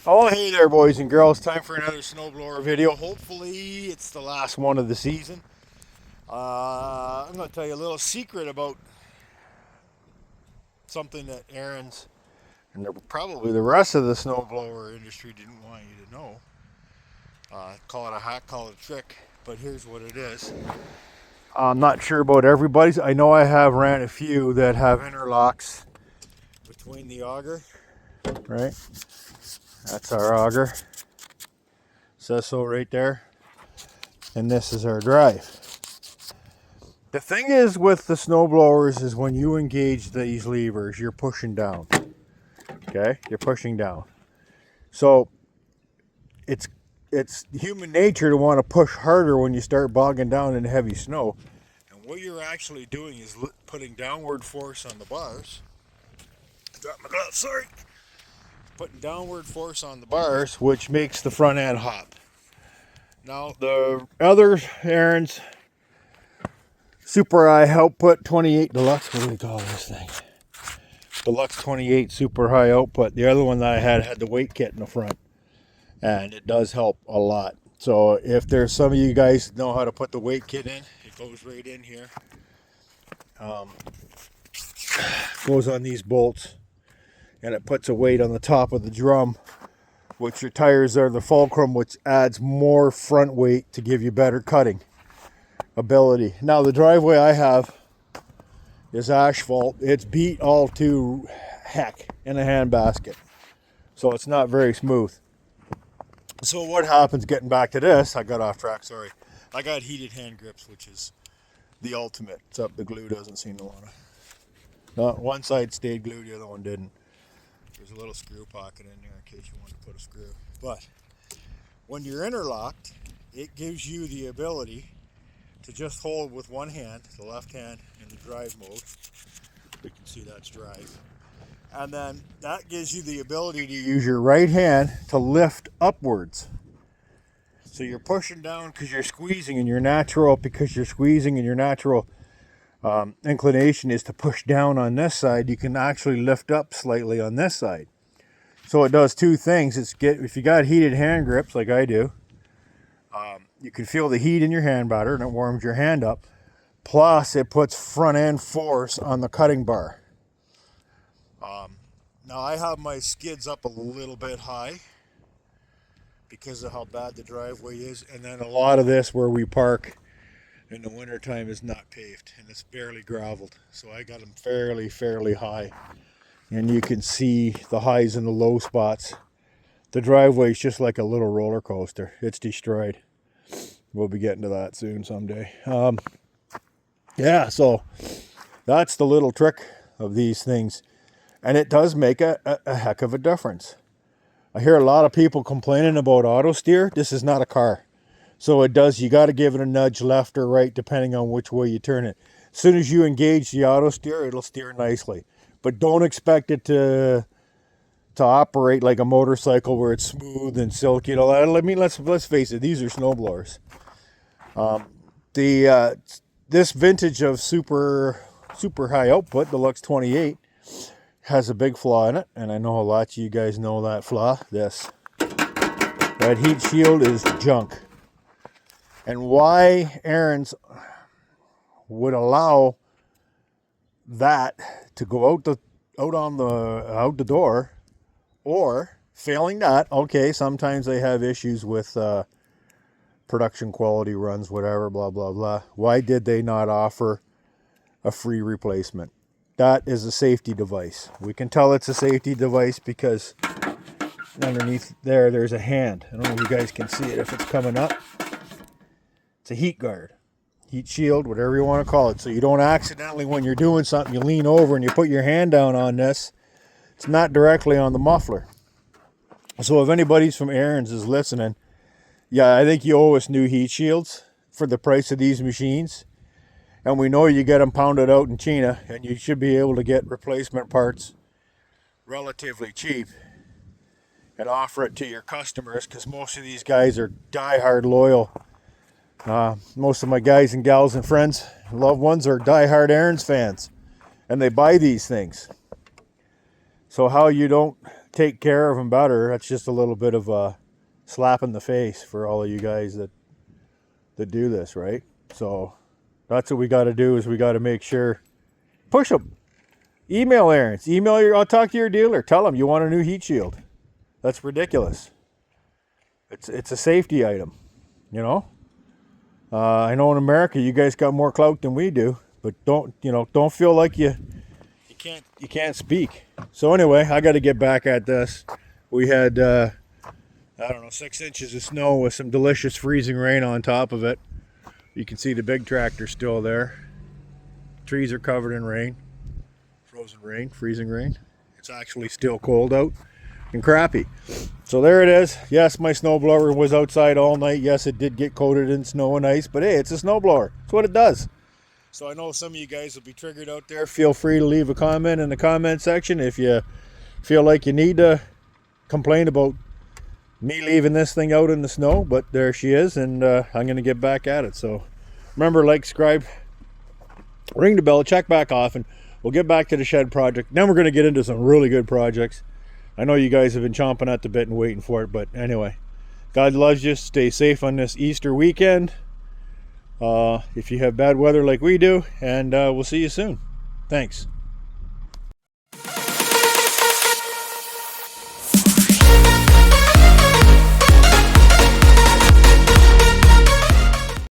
Oh, hey there, boys and girls. Time for another snowblower video. Hopefully, it's the last one of the season. I'm going to tell you a little secret about something that Ariens and probably the rest of the snowblower industry didn't want you to know. Call it a hack, call it a trick, but here's what it is. I'm not sure about everybody's. I know I have ran a few that have interlocks between the auger, right? That's our auger. Says so right there. And this is our drive. The thing is with the snowblowers is when you engage these levers, you're pushing down. Okay? You're pushing down. So it's human nature to want to push harder when you start bogging down in heavy snow. And what you're actually doing is putting downward force on the bars. Drop my glove, sorry. Putting downward force on the bars, which makes the front end hop. Now the other Ariens Super High Output 28 Deluxe, what do we call this thing? Deluxe 28 Super High Output. The other one that I had the weight kit in the front, and it does help a lot. So if there's some of you guys know how to put the weight kit in, it goes right in here. Goes on these bolts, and it puts a weight on the top of the drum, which your tires are the fulcrum, which adds more front weight to give you better cutting ability. Now the driveway I have is asphalt. It's beat all to heck in a handbasket, so it's not very smooth. So what happens, getting back to this, I got off track, sorry. I got heated hand grips, which is the ultimate, except the glue doesn't seem to want to. One side stayed glued, the other one didn't. There's a little screw pocket in there in case you want to put a screw. But when you're interlocked, it gives you the ability to just hold with one hand, the left hand in the drive mode. You can see that's drive. And then that gives you the ability to use your right hand to lift upwards. So you're pushing down because you're squeezing, and your natural inclination is to push down on this side. You can actually lift up slightly on this side. So it does two things. If you got heated hand grips like I do, you can feel the heat in your hand batter and it warms your hand up. Plus it puts front end force on the cutting bar. Now I have my skids up a little bit high because of how bad the driveway is, and then a lot of this where we park in the wintertime is not paved and it's barely graveled, so I got them fairly high, and you can see the highs and the low spots. The driveway is just like a little roller coaster. It's destroyed. We'll be getting to that soon someday. Yeah, so that's the little trick of these things, and it does make a heck of a difference. I hear a lot of people complaining about auto steer. This is not a car. So it does, you got to give it a nudge left or right depending on which way you turn it. As soon as you engage the auto steer, it'll steer nicely. But don't expect it to operate like a motorcycle where it's smooth and silky. You know, I mean, let's face it, these are snowblowers. This vintage of super high output, Deluxe 28, has a big flaw in it, and I know a lot of you guys know that flaw. That heat shield is junk. And why Ariens would allow that to go out the door, or failing that, okay, sometimes they have issues with production quality runs, whatever, blah blah blah. Why did they not offer a free replacement? That is a safety device. We can tell it's a safety device because underneath there's a hand. I don't know if you guys can see it if it's coming up. It's a heat guard, heat shield, whatever you want to call it. So you don't accidentally, when you're doing something, you lean over and you put your hand down on this. It's not directly on the muffler. So if anybody's from Ariens is listening, yeah, I think you owe us new heat shields for the price of these machines. And we know you get them pounded out in China, and you should be able to get replacement parts relatively cheap and offer it to your customers, because most of these guys are die-hard loyal. Most of my guys and gals and friends, loved ones, are die-hard Ariens fans, and they buy these things. So how you don't take care of them better, that's just a little bit of a slap in the face for all of you guys that do this, right? So that's what we got to do, is we got to make sure, push them. Email Ariens. I'll talk to your dealer. Tell them you want a new heat shield. That's ridiculous. It's a safety item, you know. I know in America you guys got more clout than we do, but don't feel like you can't speak. So anyway, I got to get back at this. We had I don't know, 6 inches of snow with some delicious freezing rain on top of it. You can see the big tractor still there. Trees are covered in rain. Frozen rain, freezing rain. It's actually still cold out and crappy. So there it is. Yes, my snowblower was outside all night. Yes, it did get coated in snow and ice, but hey, it's a snowblower. That's what it does. So I know some of you guys will be triggered out there. Feel free to leave a comment in the comment section if you feel like you need to complain about me leaving this thing out in the snow, but there she is, and I'm going to get back at it. So remember, like, subscribe, ring the bell, check back off, and we'll get back to the shed project. Then we're going to get into some really good projects. I know you guys have been chomping at the bit and waiting for it, but anyway, God loves you. Stay safe on this Easter weekend. If you have bad weather like we do, and we'll see you soon. Thanks.